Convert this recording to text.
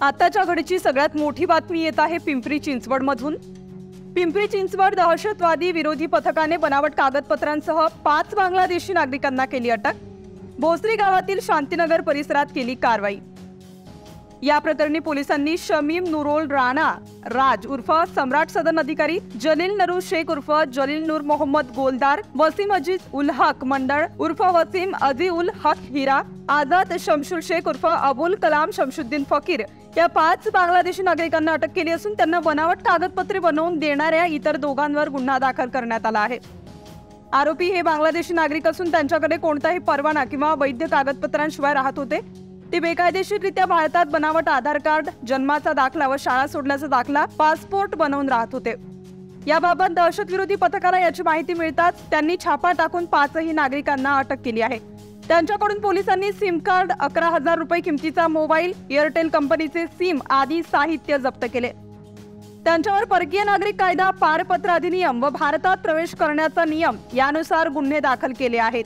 आताच्या घडीची सगळ्यात मोठी बातमी येत आहे पिंपरी चिंचवडमधून। पिंपरी चिंचवड दहशतवादी विरोधी पथकाने बनावट कागदपत्रांसह 5 बांगलादेशी नागरिकांना केली अटक। भोसरी गावातील शांतीनगर परिसरात केली कारवाई। या प्रकरणी पोलिसांनी शमीम नुरोल राणा राज उर्फ सम्राट सदन अधिकारी, जलील नरू शेख उर्फ जलील नूर मोहम्मद गोलदार, वसीम अजीज उल हक मंडळ उर्फ वसीम अजी उल हक हिरा, आजाद शमशुल शेख उर्फ अबुल कलाम शमशुद्दीन फकीर या 5 बांगलादेशी नागरिकांना अटक केली असून त्यांना बनावट कागदपत्रे बनवून देणाऱ्या इतर दोघांवर गुन्हा दाखल करण्यात आला आहे। आरोपी हे बांगलादेशी नागरिक असून त्यांच्याकडे कोणताही परवाना किंवा वैध कागदपत्रांशिवाय राहत होते। ते बेकायदेशीररित्या भारतात बनावट आधार कार्ड, जन्माचा दाखला व शाळा सोडण्याचा दाखला, पासपोर्ट बनवून राहत होते। याबाबत दहशतविरोधी पथकाला याची माहिती मिळताच त्यांनी छापा टाकून 5ही नागरिकांना अटक केली आहे। त्यांच्याकडून पोलिसांनी सिम कार्ड, 11,000 रुपये किमतीचा मोबाईल, एअरटेल कंपनीचे सिम आदी साहित्य जप्त केले। त्यांच्यावर परकीय नागरिक कायदा, पारपत्र अधिनियम व भारतात प्रवेश करण्याचा नियम यानुसार गुन्हे दाखल केले आहेत।